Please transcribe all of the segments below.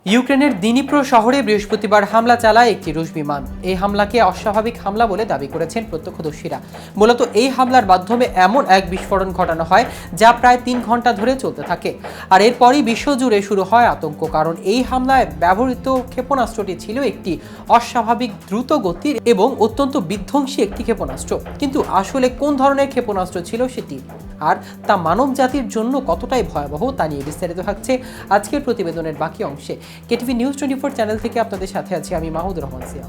ইউক্রেনের দিনিপ্রো শহরে বৃহস্পতিবার হামলা চালায় একটি রুশ বিমান। এই হামলাকে অস্বাভাবিক হামলা বলে দাবি করেছেন প্রত্যক্ষদর্শীরা। মূলত এই হামলার মাধ্যমে এমন এক বিস্ফোরণ ঘটানো হয় যা প্রায় 3 ঘন্টা ধরে চলতে থাকে। আর এরপরই বিশ্বজুড়ে শুরু হয় আতঙ্ক, কারণ এই হামলায় ব্যবহৃত ক্ষেপণাস্ত্রটি ছিল একটি অস্বাভাবিক দ্রুত গতির এবং অত্যন্ত বিধ্বংসী একটি ক্ষেপণাস্ত্র। কিন্তু আসলে কোন ধরনের ক্ষেপণাস্ত্র ছিল সেটি আর তা মানব জাতির জন্য কতটাই ভয়াবহ তা নিয়ে বিস্তারিত থাকছে আজকের প্রতিবেদনের বাকি অংশে। কেটিভি নিউজ 24 চ্যানেল থেকে আপনাদের সাথে আছি আমি মাহমুদুর রহমান সিয়া।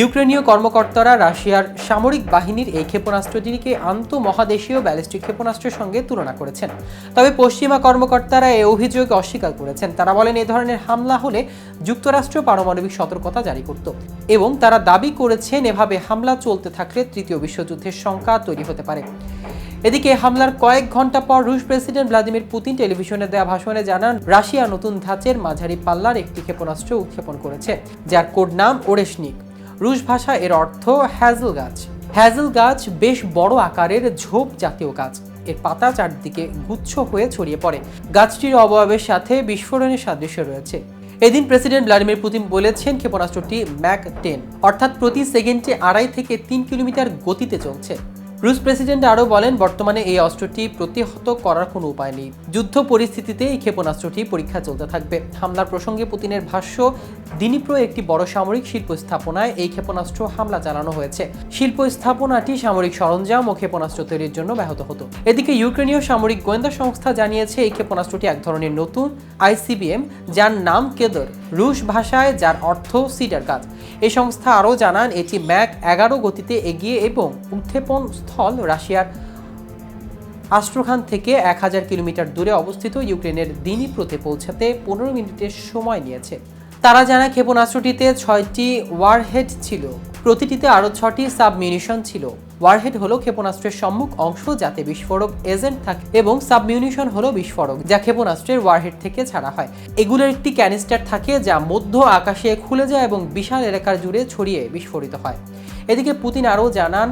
ইউক্রেনীয় কর্মকর্তারা রাশিয়ার সামরিক বাহিনীর এই ক্ষেপণাস্ত্রটিকে আন্তঃমহাদেশীয় ব্যালিস্টিক ক্ষেপণাস্ত্রের সঙ্গে তুলনা করেছেন। তবে পশ্চিমা কর্মকর্তারা এই অভিযোগ অস্বীকার করেছেন। তারা বলেন, এই ধরনের হামলা হলে যুক্তরাষ্ট্র পারমাণবিক সতর্কতা জারি করত এবং তারা দাবি করেছেন এভাবে হামলা চলতে থাকলে তৃতীয় বিশ্বযুদ্ধের শঙ্কা তৈরি হতে পারে। এদিকে হামলার কয়েক ঘন্টা পর রুশ প্রেসিডেন্ট ভ্লাদিমির পুতিন টেলিভিশনে দেওয়া ভাষণে জানান, রাশিয়া নতুন ধাঁচের মাঝারি পাল্লার একটি ক্ষেপণাস্ত্র উৎক্ষেপণ করেছে যার কোড নাম ওরেশনিক। রুশ ভাষা এর অর্থ হ্যাজেল গাছ। হ্যাজেল গাছ বেশ বড় আকারের ঝোপ জাতীয় গাছ। এর পাতা চারদিকে গুচ্ছ হয়ে ছড়িয়ে পড়ে। গাছটির অবয়বের সাথে বিস্ফোরণের সাদৃশ্য রয়েছে। এদিন প্রেসিডেন্ট ভ্লাদিমির পুতিন বলেছেন ক্ষেপণাস্ত্রটি ম্যাক 10 অর্থাৎ প্রতি সেকেন্ডে 2.5 থেকে 3 কিলোমিটার গতিতে চলছে। রুশ প্রেসিডেন্ট আরও বলেন, বর্তমানে এই অস্ত্রটি প্রতিহত করার কোনো উপায় নেই। যুদ্ধ পরিস্থিতিতে এই ক্ষেপণাস্ত্রটি পরীক্ষা চলতে থাকবে। হামলার প্রসঙ্গে পুতিনের ভাষ্য, দিনিপ্রো একটি বড় সামরিক শিল্প স্থাপনায় এই ক্ষেপণাস্ত্র হামলা চালানো হয়েছে। শিল্প স্থাপনাটি সামরিক সরঞ্জাম ও ক্ষেপণাস্ত্র তৈরির জন্য ব্যাহত হতো। এদিকে ইউক্রেনীয় সামরিক গোয়েন্দা সংস্থা জানিয়েছে এই ক্ষেপণাস্ত্রটি এক ধরনের নতুন আইসিবিএম, যার নাম কেদর, রুশ ভাষায় যার অর্থ সিডার গাছ। এই সংস্থা আরও জানান, এটি ম্যাক 11 গতিতে এগিয়ে এবং উৎক্ষেপণ স্থল রাশিয়ার আস্ট্রাখান থেকে 1000 কিলোমিটার দূরে অবস্থিত। ইউক্রেনের দিনিপ্রোতে পৌঁছাতে 15 মিনিটের সময় নিয়েছে। তারা জানায় ক্ষেপণাস্ত্রটিতে 6টি ওয়ারহেড ছিল, প্রতিটিতে আরও 6টি সাবমিউনিশন ছিল। ওয়ারহেড হলো ক্ষেপণাস্ত্রের সম্মুখ অংশ যাতে বিস্ফোরক এজেন্ট থাকে এবং সাবমিউনিশন হলো বিস্ফোরক যা ক্ষেপণাস্ত্রের ওয়ারহেড থেকে ছাড়া হয়। এগুলোর একটি ক্যানিস্টার থাকে যা মধ্য আকাশে খুলে যায় এবং বিশাল এলাকা জুড়ে ছড়িয়ে বিস্ফোরিত হয়। এদিকে পুতিন আরও জানান,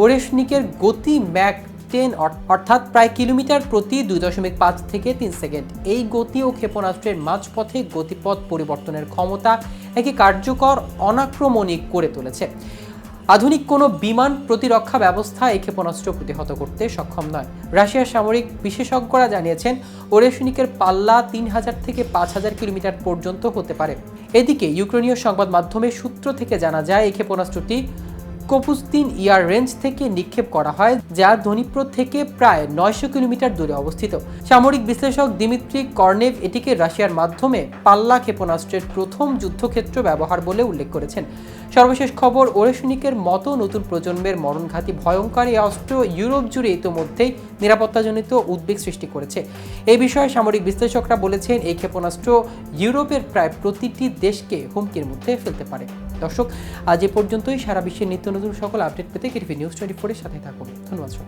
ওরেশনিকের গতি ম্যাক 10 অর্থাৎ প্রায় কিলোমিটার প্রতি 2.5 থেকে 3 সেকেন্ড। এই গতি ও ক্ষেপণাস্ত্রের মাঝপথে গতিপথ পরিবর্তনের ক্ষমতা একে কার্যকর অনাক্রমণিক করে তুলেছে। আধুনিক কোনো বিমান প্রতিরক্ষা ব্যবস্থা এই ক্ষেপণাস্ত্র প্রতিহত করতে সক্ষম নয়। রাশিয়ার সামরিক বিশেষজ্ঞরা জানিয়েছেন, ওরেশনিকের পাল্লা 3000 থেকে 5000 কিলোমিটার পর্যন্ত হতে পারে। এদিকে ইউক্রেনীয় সংবাদ মাধ্যমের সূত্র থেকে জানা যায়, এই ক্ষেপণাস্ত্রটি কোপুস্তিন ইয়ার রেঞ্জ থেকে নিক্ষেপ করা হয় যা দনিপ্রো থেকে প্রায় 900 কিলোমিটার দূরে অবস্থিত। সামরিক বিশ্লেষক দিমিত্রি কর্নেভ এটিকে রাশিয়ার মাধ্যমে পাল্লা ক্ষেপণাস্ত্রের প্রথম যুদ্ধক্ষেত্র ব্যবহার বলে উল্লেখ করেছেন। সর্বশেষ খবর, ওরেশনিকের মতো নতুন প্রজন্মের মরণঘাতী ভয়ঙ্কর এই অস্ত্র ইউরোপ জুড়ে ইতোমধ্যেই নিরাপত্তাজনিত উদ্বেগ সৃষ্টি করেছে। এই বিষয়ে সামরিক বিশ্লেষকরা বলেছেন, এই ক্ষেপণাস্ত্র ইউরোপের প্রায় প্রতিটি দেশকে হুমকির মধ্যে ফেলতে পারে। দর্শক, আজ এ পর্যন্তই। সারা বিশ্বের নিত্য নতুন সকল আপডেট পেতে কেটিভি নিউজ 24 এর সাথে থাকুন। ধন্যবাদ।